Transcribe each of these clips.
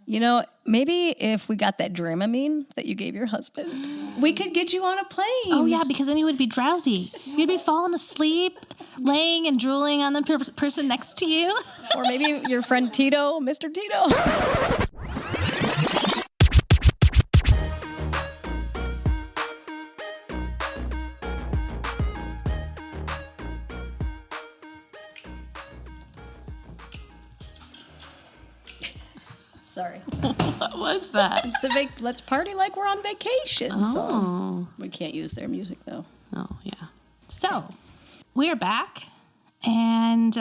Maybe if we got that Dramamine that you gave your husband, we could get you on a plane. Oh, yeah, because then you would be drowsy. You'd be falling asleep, laying and drooling on the person next to you. Or maybe your friend Tito, Mr. Tito. Sorry. What was that? Let's party like we're on vacation. Oh. So we can't use their music, though. Oh, yeah. So, we're back. And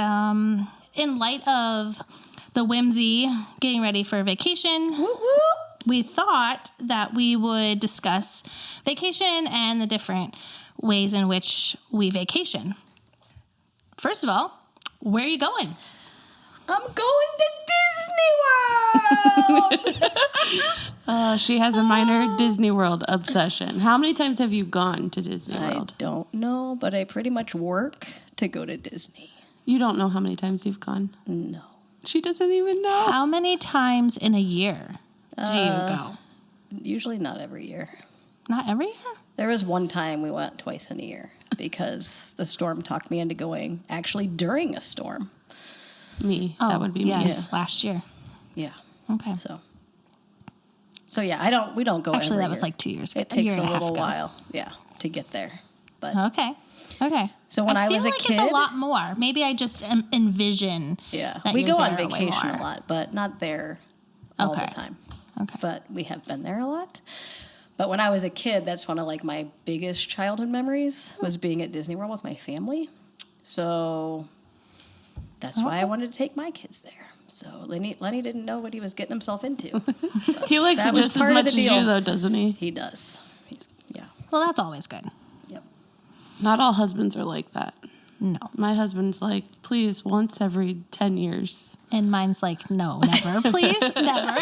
in light of the Whimsy getting ready for vacation, we thought that we would discuss vacation and the different ways in which we vacation. First of all, where are you going? I'm going to Disney World! She has a minor Disney World obsession. How many times have you gone to Disney World? I don't know, but I pretty much work to go to Disney. You don't know how many times you've gone? No. She doesn't even know. How many times in a year do you go? Usually not every year. Not every year? There was one time we went twice in a year because the storm talked me into going actually during a storm. Me. Oh, that would be me. Yes, last year. Yeah. Okay. So yeah, we don't go Actually, every that was year. like 2 years ago. It takes a little while, to get there. But Okay. So when I was a feel like kid, it's a lot more. Maybe I just envision. That we you're go on there way vacation more. a lot, but not there all the time. Okay. But we have been there a lot. But when I was a kid, that's one of like my biggest childhood memories was being at Disney World with my family. So that's why I wanted to take my kids there. So Lenny didn't know what he was getting himself into. He likes it just as much as you, though, doesn't he? He does. Well, that's always good. Yep. Not all husbands are like that. No. My husband's like, please, once every 10 years. And mine's like, no, never. Please, never.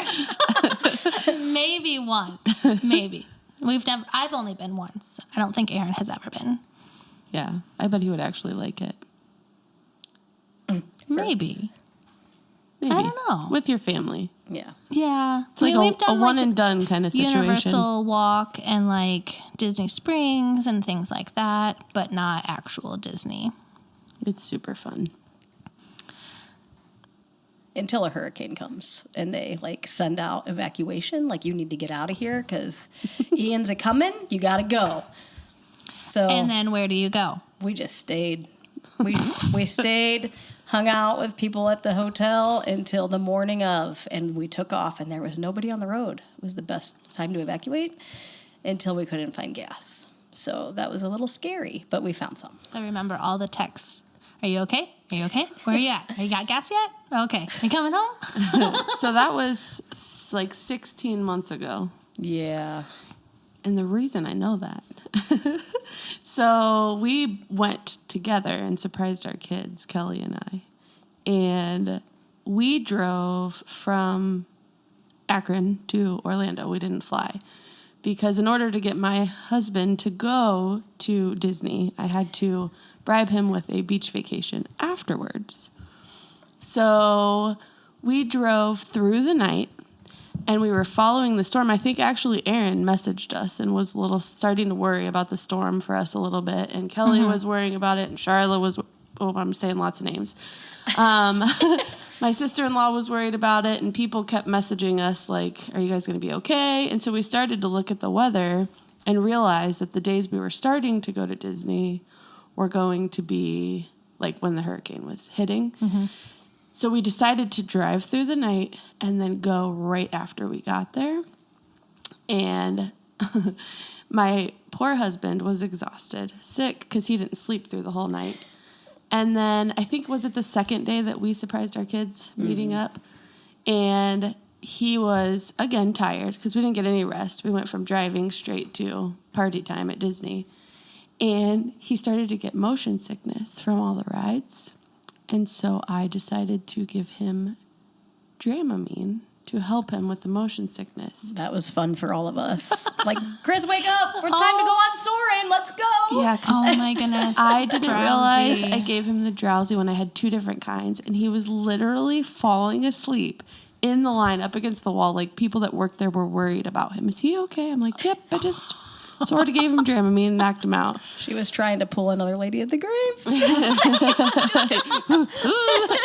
Maybe once. Maybe. I've only been once. I don't think Aaron has ever been. Yeah. I bet he would actually like it. Maybe. Maybe. I don't know. With your family. Yeah. Yeah. It's like we've a done one and done kind of situation. Universal walk and like Disney Springs and things like that, but not actual Disney. It's super fun. Until a hurricane comes and they like send out evacuation, like you need to get out of here because Ian's a coming, you got to go. So And then where do you go? We just stayed. We stayed, hung out with people at the hotel until the morning of, and we took off, and there was nobody on the road. It was the best time to evacuate until we couldn't find gas. So that was a little scary, but we found some. I remember all the texts. Are you okay? Are you okay? Where are you at? You got gas yet? Okay. You coming home? So that was like 16 months ago. Yeah. And the reason I know that, so we went together and surprised our kids, Kelly and I. And we drove from Akron to Orlando. We didn't fly. Because in order to get my husband to go to Disney, I had to bribe him with a beach vacation afterwards. So we drove through the night. And we were following the storm. I think actually Aaron messaged us and was starting to worry about the storm for us a little bit. And Kelly was worrying about it. And Charlotte was, I'm saying lots of names. My sister-in-law was worried about it. And people kept messaging us like, are you guys going to be okay? And so we started to look at the weather and realize that the days we were starting to go to Disney were going to be like when the hurricane was hitting. Mm-hmm. So we decided to drive through the night and then go right after we got there. And my poor husband was exhausted, sick, because he didn't sleep through the whole night. And then I think, was it the second day that we surprised our kids meeting up? And he was, again, tired because we didn't get any rest. We went from driving straight to party time at Disney. And he started to get motion sickness from all the rides. And so I decided to give him Dramamine to help him with the motion sickness. That was fun for all of us. Like, Chris, wake up. It's time to go on soaring. Let's go. Yeah. Oh, my goodness. I didn't realize I gave him the drowsy one. I had 2 different kinds. And he was literally falling asleep in the line up against the wall. Like, people that worked there were worried about him. Is he okay? I'm like, yep, I just sort of gave him Dramamine and knocked him out. She was trying to pull another lady at the grave.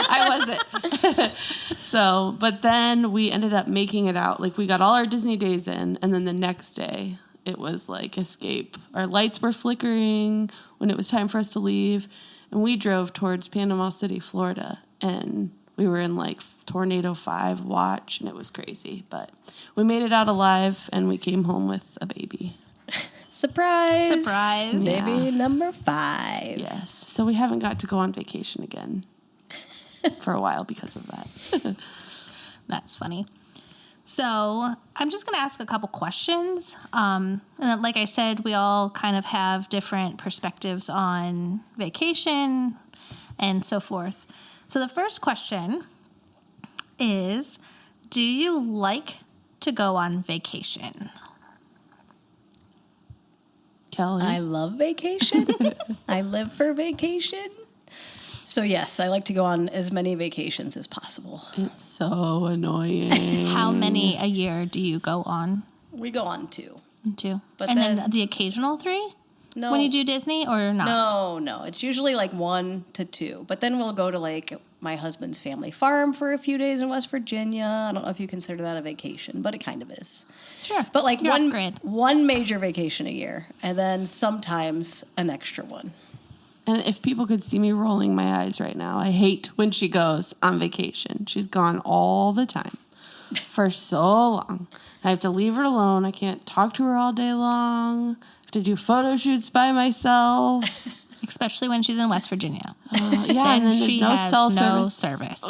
I wasn't. So, but then we ended up making it out. Like, we got all our Disney days in, and then the next day it was like escape. Our lights were flickering when it was time for us to leave, and we drove towards Panama City, Florida, and we were in like Tornado 5 watch, and it was crazy. But we made it out alive, and we came home with a baby. Surprise. Surprise. Baby number 5. Yes. So we haven't got to go on vacation again for a while because of that. That's funny. So I'm just going to ask a couple questions. And like I said, we all kind of have different perspectives on vacation and so forth. So the first question is, do you like to go on vacation? Kelly? I love vacation. I live for vacation. So yes, I like to go on as many vacations as possible. It's so annoying. How many a year do you go on? We go on 2. 2. But and then then- the occasional 3? No. When you do Disney or not? No. It's usually like 1 to 2. But then we'll go to like my husband's family farm for a few days in West Virginia. I don't know if you consider that a vacation, but it kind of is. Sure. But like You're off grid. one major vacation a year, and then sometimes an extra one. And if people could see me rolling my eyes right now, I hate when she goes on vacation. She's gone all the time for so long. I have to leave her alone. I can't talk to her all day long. I have to do photo shoots by myself. Especially when she's in West Virginia. Yeah, and Then then she there's no has cell no service. service.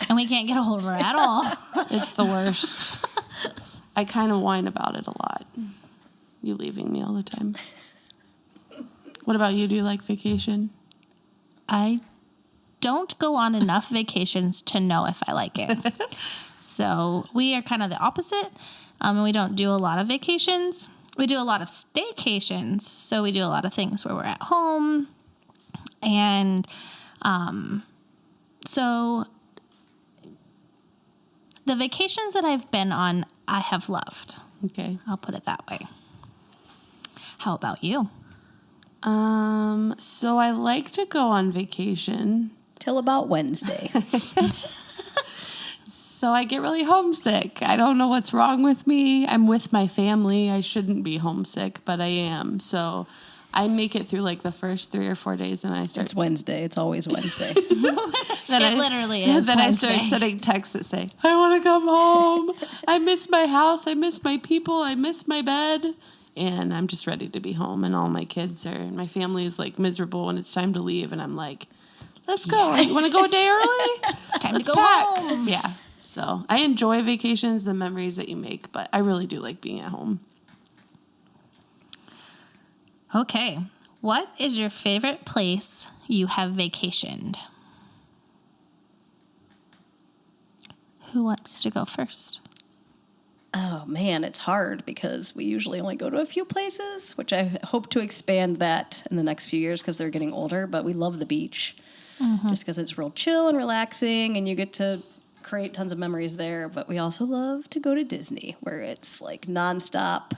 And we can't get a hold of her at all. It's the worst. I kind of whine about it a lot. You leaving me all the time. What about you? Do you like vacation? I don't go on enough vacations to know if I like it. So we are kind of the opposite. And we don't do a lot of vacations. We do a lot of staycations. So we do a lot of things where we're at home. And so the vacations that I've been on, I have loved. Okay. I'll put it that way. How about you? So I like to go on vacation. Till about Wednesday. So I get really homesick. I don't know what's wrong with me. I'm with my family. I shouldn't be homesick, but I am. So I make it through like the first 3 or 4 days, and I start. It's Wednesday. It's always Wednesday. It literally is Then Wednesday. I start sending texts that say, "I want to come home. I miss my house. I miss my people. I miss my bed." And I'm just ready to be home. And all my kids are, and my family is like miserable when it's time to leave. And I'm like, "Let's go. You want to go a day early? It's time Let's to go pack." home. Yeah. So I enjoy vacations, the memories that you make, but I really do like being at home. Okay. What is your favorite place you have vacationed? Who wants to go first? Oh man, it's hard because we usually only go to a few places, which I hope to expand that in the next few years because they're getting older. But we love the beach just because it's real chill and relaxing, and you get to create tons of memories there. But we also love to go to Disney, where it's like nonstop,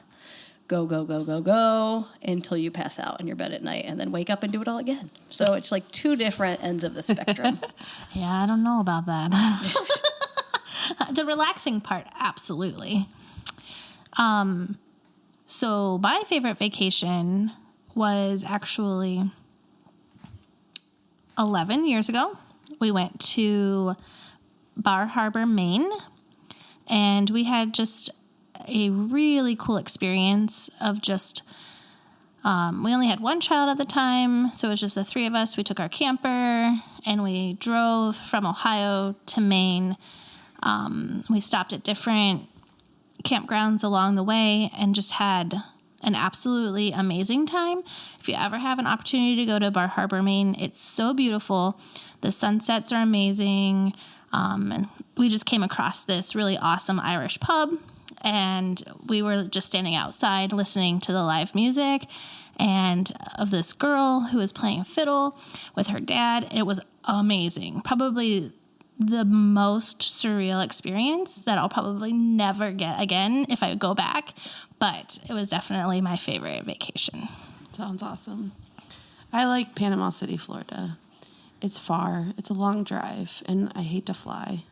go, go, go, go, go, until you pass out in your bed at night, and then wake up and do it all again. So it's like 2 different ends of the spectrum. Yeah, I don't know about that. The relaxing part, absolutely. So my favorite vacation was actually 11 years ago. We went to Bar Harbor, Maine, and we had just a really cool experience of just, we only had 1 child at the time, so it was just the 3 of us. We took our camper, and we drove from Ohio to Maine. We stopped at different campgrounds along the way and just had an absolutely amazing time. If you ever have an opportunity to go to Bar Harbor, Maine, it's so beautiful. The sunsets are amazing. And we just came across this really awesome Irish pub, and we were just standing outside listening to the live music and of this girl who was playing fiddle with her dad. It was amazing. Probably the most surreal experience that I'll probably never get again if I go back. But it was definitely my favorite vacation. Sounds awesome. I like Panama City, Florida. It's far. It's a long drive, and I hate to fly.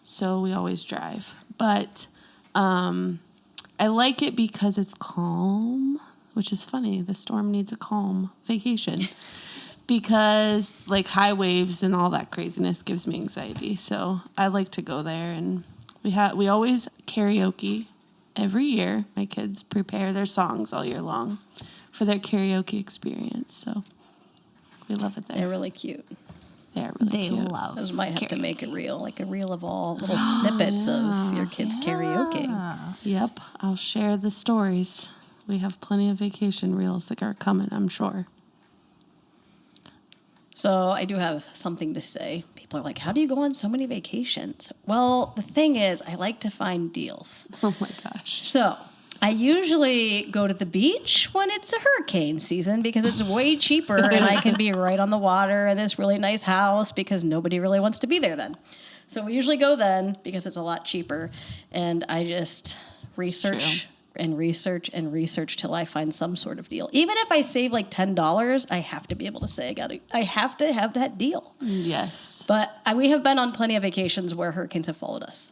So we always drive. But I like it because it's calm, which is funny. The storm needs a calm vacation. Because like high waves and all that craziness gives me anxiety. So I like to go there, and we always karaoke every year. My kids prepare their songs all year long for their karaoke experience. So we love it there. They're really cute. They are really cute. Love Those might have to karaoke. make a reel, like a reel of all little snippets of your kids' karaoke. Yep, I'll share the stories. We have plenty of vacation reels that are coming, I'm sure. So I do have something to say. People are like, how do you go on so many vacations? Well, the thing is, I like to find deals. Oh my gosh. So I usually go to the beach when it's a hurricane season because it's way cheaper and I can be right on the water in this really nice house because nobody really wants to be there then. So we usually go then because it's a lot cheaper. And I just research and research till I find some sort of deal. Even if I save like $10, I have to be able to say I have to have that deal. Yes. But we have been on plenty of vacations where hurricanes have followed us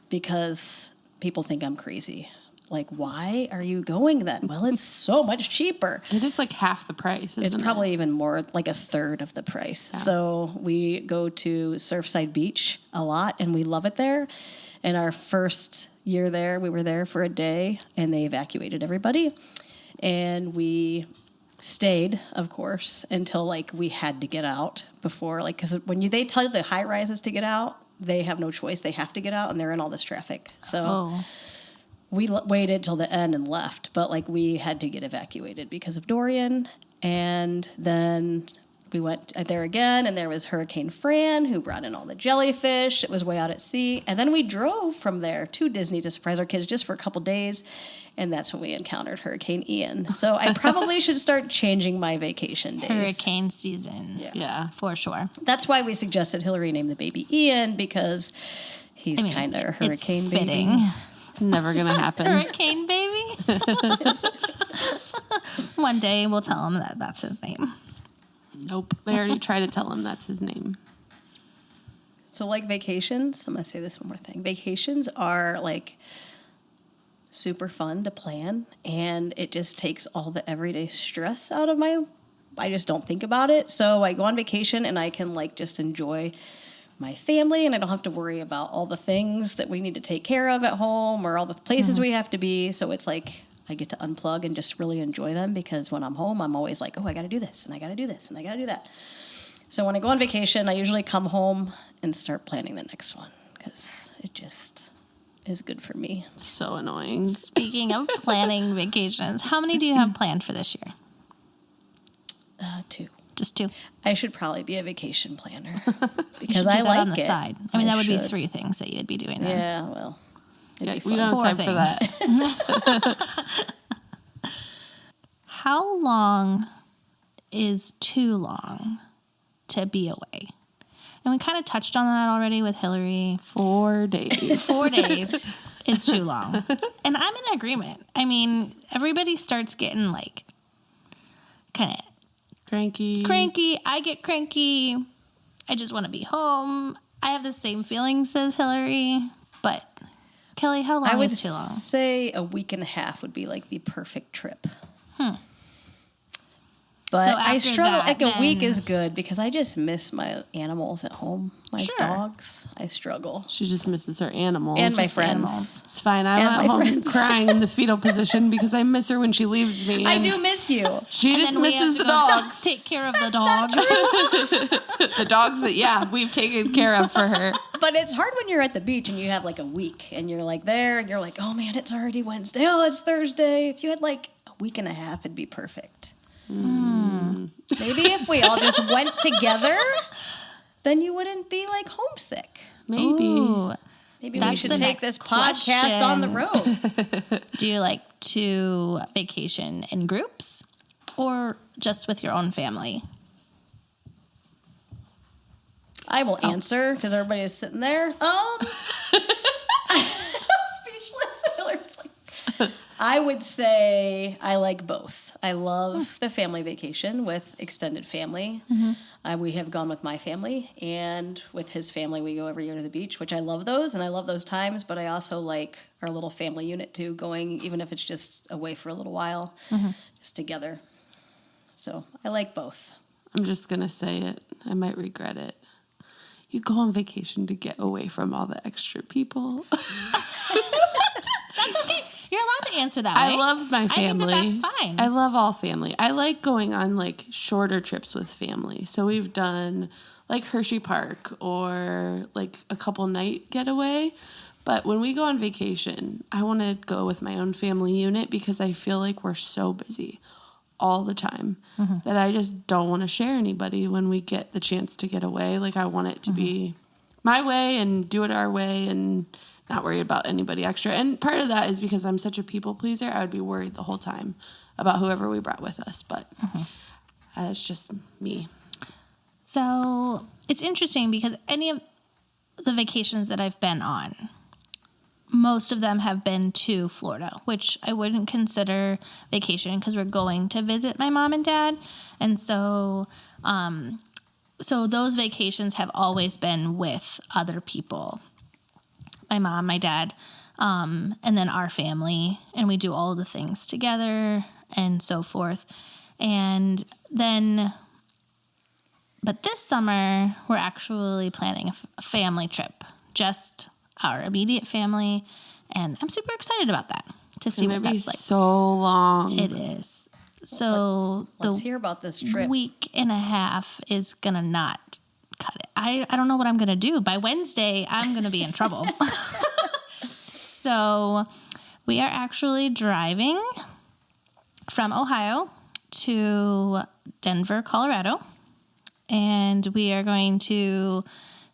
because people think I'm crazy. Like, why are you going then? Well, it's so much cheaper. It is like half the price, isn't It's it? probably even more, like a third of the price. Yeah. So we go to Surfside Beach a lot, and we love it there. And our first year there, we were there for a day, and they evacuated everybody. And we stayed, of course, until, like, we had to get out before, like, because when they tell you the high rises to get out, they have no choice. They have to get out, and they're in all this traffic. So we waited till the end and left, but, like, we had to get evacuated because of Dorian. And then we went there again, and there was Hurricane Fran, who brought in all the jellyfish. It was way out at sea. And then we drove from there to Disney to surprise our kids just for a couple days, and that's when we encountered Hurricane Ian. So I probably should start changing my vacation days. Hurricane season. Yeah. For sure. That's why we suggested Hillary name the baby Ian, because he's kind of a hurricane it's fitting. baby. Never gonna happen. Hurricane baby. One day we'll tell him that that's his name. Nope. They already tried to tell him that's his name. So, like, vacations, I'm going to say this one more thing. Vacations are, like, super fun to plan, and it just takes all the everyday stress out of I just don't think about it. So I go on vacation, and I can, like, just enjoy my family, and I don't have to worry about all the things that we need to take care of at home or all the places we have to be. So it's like I get to unplug and just really enjoy them, because when I'm home, I'm always like, oh, I got to do this, and I got to do this, and I got to do that. So when I go on vacation, I usually come home and start planning the next one, because it just is good for me. So annoying. Speaking of planning vacations, how many do you have planned for this year? 2. Just 2. I should probably be a vacation planner You because should do I that like on the it. side. I mean, that would be should. 3 things that you'd be doing then. Yeah, well, it'd be We fun. don't have 4 time for that. How long is too long to be away? And we kind of touched on that already with Hillary. 4 days. 4 days is too long. And I'm in agreement. I mean, everybody starts getting like kind of cranky. I get cranky. I just want to be home. I have the same feelings as Hillary. But Kelly, how long is too long? I would say a week and a half would be like the perfect trip. But So I after struggle. that, Like a week then- is good because I just miss my animals at home. My Sure. dogs. I struggle. She just misses her animals. And my Just friends. animals. It's fine. I'm And at my home friends. crying in the fetal position because I miss her when she leaves me. I and do miss you. She And just then we have misses to the go dogs. take care of the dogs. The dogs that, we've taken care of for her. But it's hard when you're at the beach and you have like a week and you're like there and you're like, oh man, it's already Wednesday. Oh, it's Thursday. If you had like a week and a half, it'd be perfect. Maybe if we all just went together, then you wouldn't be like homesick. Maybe. Ooh. Maybe we That's should the take next this podcast on the road. Do you like to vacation in groups or just with your own family? I will answer because everybody is sitting there. Speechless. Hillary's like, I would say I like both. I love the family vacation with extended family. We have gone with my family, and with his family, we go every year to the beach, which I love those, and I love those times, but I also like our little family unit, too, going, even if it's just away for a little while, just together. So I like both. I'm just going to say it. I might regret it. You go on vacation to get away from all the extra people. That's okay. You're allowed to answer that way. I love my family. I think that's fine. I love all family. I like going on like shorter trips with family. So we've done like Hershey Park or like a couple night getaway. But when we go on vacation, I want to go with my own family unit because I feel like we're so busy all the time that I just don't want to share anybody when we get the chance to get away. Like I want it to be my way and do it our way and not worried about anybody extra. And part of that is because I'm such a people pleaser. I would be worried the whole time about whoever we brought with us. But it's just me. So it's interesting because any of the vacations that I've been on, most of them have been to Florida, which I wouldn't consider vacation because we're going to visit my mom and dad. And so, so those vacations have always been with other people. My mom, my dad, and then our family, and we do all the things together and so forth. And then, but this summer, we're actually planning a family trip, just our immediate family, and I'm super excited about that, to see what that's like. So long. It is. So Let's hear about this trip. Week and a half is going to not cut it. I don't know what I'm going to do. By Wednesday, I'm going to be in trouble. So we are actually driving from Ohio to Denver, Colorado. And we are going to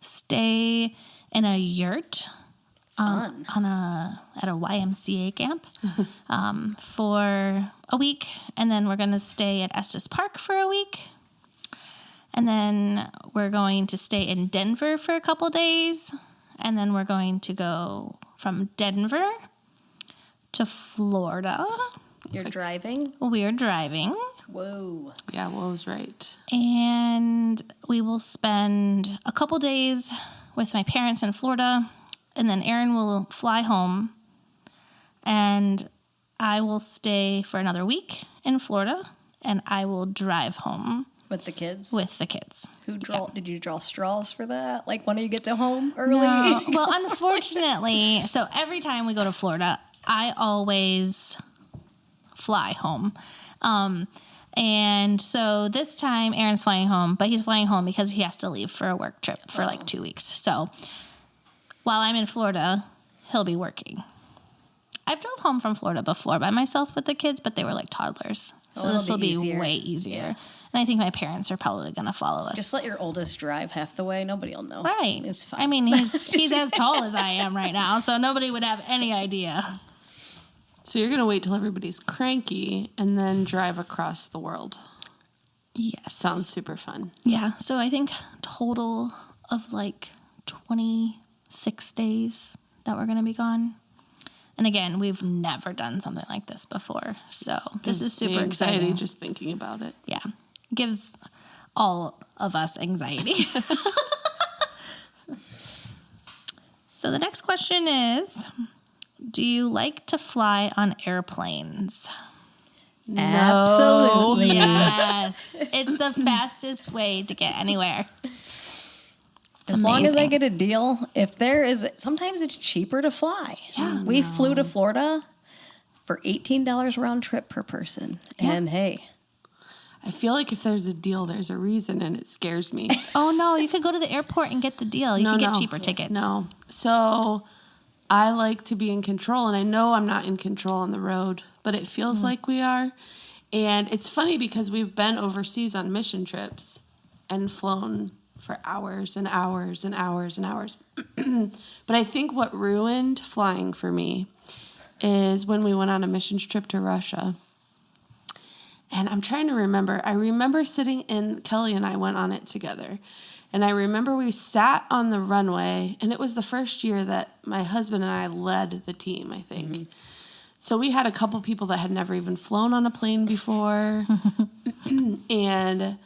stay in a yurt at a YMCA camp for a week. And then we're going to stay at Estes Park for a week. And then we're going to stay in Denver for a couple days. And then we're going to go from Denver to Florida. You're driving? We are driving. Whoa. Yeah, Will was right. And we will spend a couple days with my parents in Florida. And then Aaron will fly home. And I will stay for another week in Florida. And I will drive home. With the kids? With the kids. Did you draw straws for that? Like when do you get to home early? No. Well, unfortunately, so every time we go to Florida, I always fly home. And so this time Aaron's flying home, but he's flying home because he has to leave for a work trip for like 2 weeks. So while I'm in Florida, he'll be working. I've drove home from Florida before by myself with the kids, but they were like toddlers. So this will be way easier. Yeah. And I think my parents are probably going to follow us. Just let your oldest drive half the way. Nobody will know. Right. It's fine. I mean, he's as tall as I am right now, so nobody would have any idea. So you're going to wait till everybody's cranky and then drive across the world. Yes. Sounds super fun. Yeah. So I think total of like 26 days that we're going to be gone. And again, we've never done something like this before. So this is super exciting. Just thinking about it. Yeah. Gives all of us anxiety. So the next question is, do you like to fly on airplanes? No. Absolutely. Yes. It's the fastest way to get anywhere. As long as I get a deal, sometimes it's cheaper to fly. Yeah. We flew to Florida for $18 round trip per person. Yeah. And hey. I feel like if there's a deal, there's a reason, and it scares me. Oh, no. You could go to the airport and get the deal. You can get cheaper tickets. No. So I like to be in control, and I know I'm not in control on the road, but it feels like we are. And it's funny because we've been overseas on mission trips and flown for hours and hours and hours and hours. But I think what ruined flying for me is when we went on a missions trip to Russia. And I'm trying to remember. I remember sitting in, Kelly and I went on it together. And I remember we sat on the runway, and it was the first year that my husband and I led the team, I think. Mm-hmm. So we had a couple people that had never even flown on a plane before. And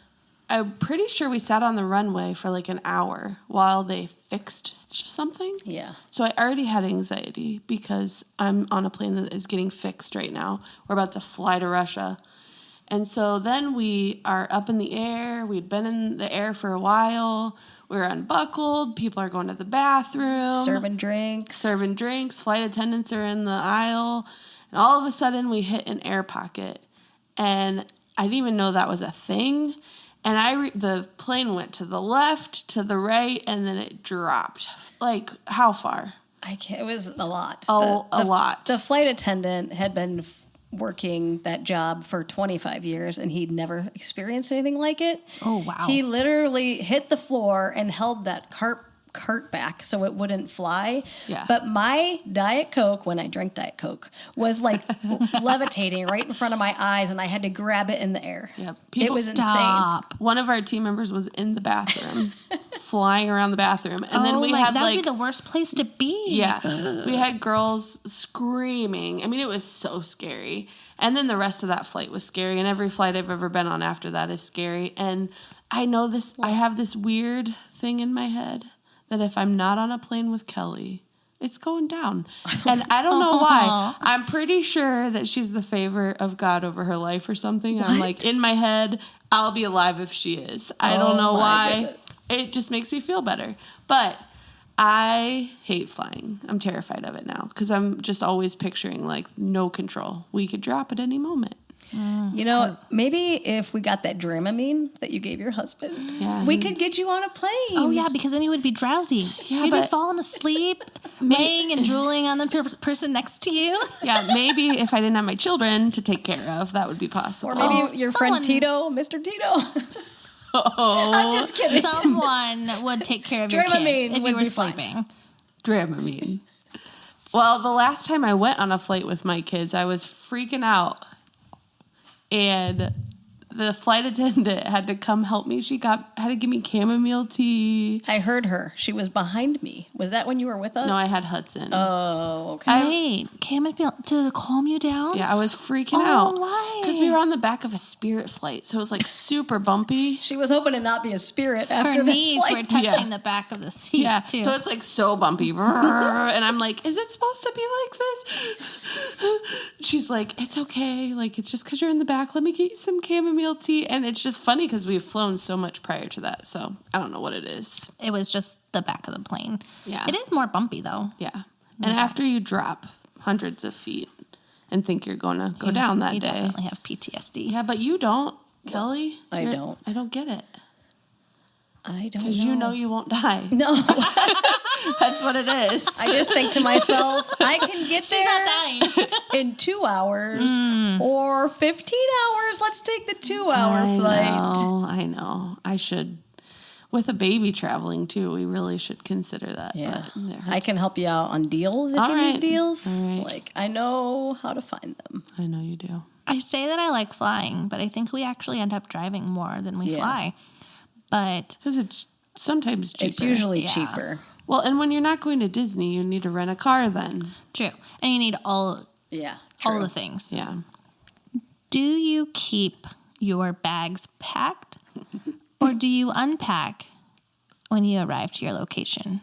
I'm pretty sure we sat on the runway for like an hour while they fixed something. Yeah. So I already had anxiety because I'm on a plane that is getting fixed right now. We're about to fly to Russia. And so then we are up in the air. We'd been in the air for a while. We were unbuckled. People are going to the bathroom. Serving drinks. Flight attendants are in the aisle. And all of a sudden, we hit an air pocket. And I didn't even know that was a thing. And the plane went to the left, to the right, and then it dropped. Like, how far? It was a lot. A lot. The flight attendant had been working that job for 25 years, and he'd never experienced anything like it. Oh, wow. He literally hit the floor and held that cart back so it wouldn't fly. Yeah. But my Diet Coke, when I drank Diet Coke, was like levitating right in front of my eyes, and I had to grab it in the air. Yep. It was Stop. insane. One of our team members was in the bathroom, flying around the bathroom. And then we had that like... would be the worst place to be. Yeah. We had girls screaming. I mean, it was so scary. And then the rest of that flight was scary. And every flight I've ever been on after that is scary. And I know this, I have this weird thing in my head that if I'm not on a plane with Kelly, it's going down. And I don't know why. I'm pretty sure that she's the favor of God over her life or something. I'm like, in my head, I'll be alive if she is. I don't know why. Goodness. It just makes me feel better. But I hate flying. I'm terrified of it now because I'm just always picturing like no control. We could drop at any moment. You know, maybe if we got that Dramamine that you gave your husband, we could get you on a plane. Oh, yeah, because then you would be drowsy. Yeah, You'd be but- falling asleep, laying and drooling on the person next to you. Yeah, maybe if I didn't have my children to take care of, that would be possible. Or maybe your someone- friend Tito, Mr. Tito. Oh, I'm just kidding. Someone would take care of your kids Dramamine if would you were be fine. sleeping. Dramamine. Well, the last time I went on a flight with my kids, I was freaking out. And the flight attendant had to come help me. She had to give me chamomile tea. I heard her. She was behind me. Was that when you were with us? No, I had Hudson. Oh, okay. Wait, chamomile to calm you down? Yeah, I was freaking out. Why? Because we were on the back of a Spirit flight, so it was like super bumpy. She was hoping to not be a spirit after Her this knees flight. were touching the back of the seat, Yeah, too. so it's like so bumpy. And I'm like, is it supposed to be like this? She's like, it's okay. Like, it's just because you're in the back. Let me get you some chamomile tea. And it's just funny because we've flown so much prior to that. So I don't know what it is. It was just the back of the plane. Yeah. It is more bumpy, though. Yeah. And after you drop hundreds of feet and think you're going to go down that You day. definitely have PTSD. Yeah, but you don't, Kelly. I don't. I don't get it. I don't know. Because you know you won't die. No. That's what it is. I just think to myself, I can get She's there not dying. in 2 hours or 15 hours. Let's take the 2-hour flight. I know. I should. With a baby traveling, too, we really should consider that. Yeah. But it I hurts. can help you out on deals if All you right. need deals. All right. Like, I know how to find them. I know you do. I say that I like flying, but I think we actually end up driving more than we Yeah. fly. But Because it's sometimes cheaper. It's usually Yeah. cheaper. Well, and when you're not going to Disney, you need to rent a car then. true. And you need all Yeah. all the things. Yeah. Do you keep your bags packed or do you unpack when you arrive to your location?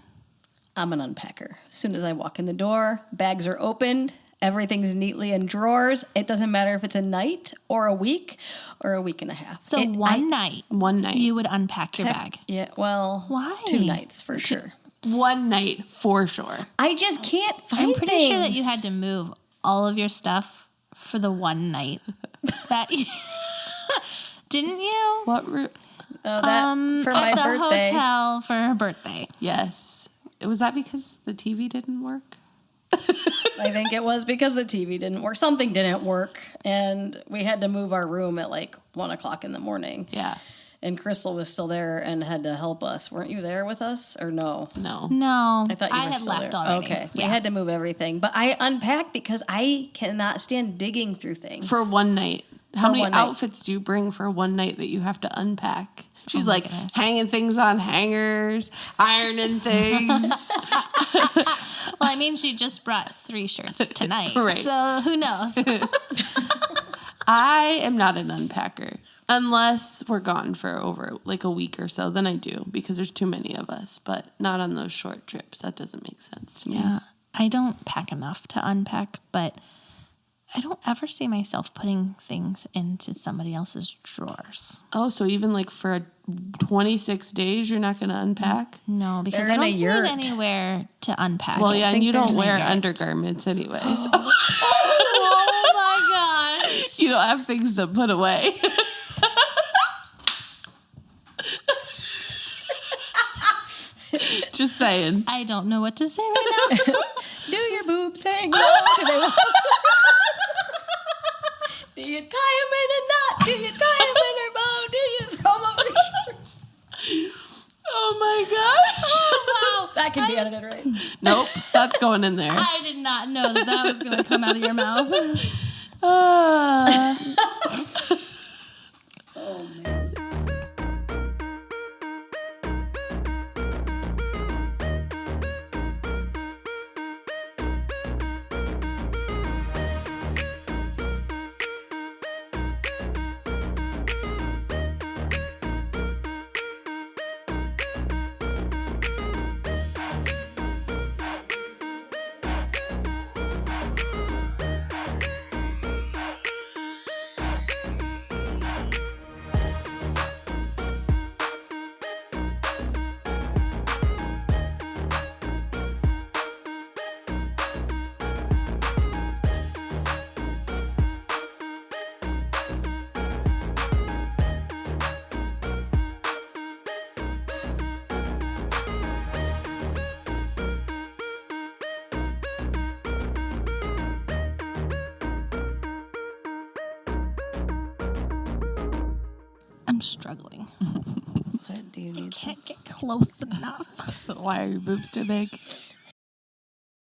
I'm an unpacker. As soon as I walk in the door, bags are opened. Everything's neatly in drawers. It doesn't matter if it's a night or a week and a half. So one night One night. you would unpack your bag. Yeah, well, Why? 2 nights for sure. One night for sure. I just can't find I'm pretty sure that things. you had to move all of your stuff for the one night. That didn't you? What route? Oh, that for my at the birthday. hotel for her birthday. Yes. Was that because the TV didn't work? I think it was because the TV didn't work. Something didn't work, and we had to move our room at like 1:00 in the morning. Yeah. And Crystal was still there and had to help us. Weren't you there with us or no? No. No, I thought you were had still left there. already. Okay, we Yeah. had to move everything, but I unpacked because I cannot stand digging through things. For one night. How For many one night. outfits do you bring for one night that you have to unpack? She's Oh my like goodness. hanging things on hangers, ironing things. Well, I mean, she just brought 3 shirts tonight. Right. So who knows? I am not an unpacker unless we're gone for over like a week or so. Then I do because there's too many of us, but not on those short trips. That doesn't make sense to me. Yeah. I don't pack enough to unpack, but I don't ever see myself putting things into somebody else's drawers. Oh, so even like for 26 days, you're not going to unpack? No, because They're I in don't a think there's yurt. anywhere to unpack. Well, it. yeah, and think you don't there's wear a yurt. undergarments anyways. Oh my gosh. You don't have things to put away. Just saying. I don't know what to say right now. Do your boobs hang low? Do you tie them in a knot? Do you tie them in a bow? Do you throw them over your shorts? Oh my gosh. Wow. That can be edited, right? Nope, that's going in there. I did not know that was going to come out of your mouth. Oh, man. I'm struggling. What do you need? Can't get close enough. Why are your boobs too big?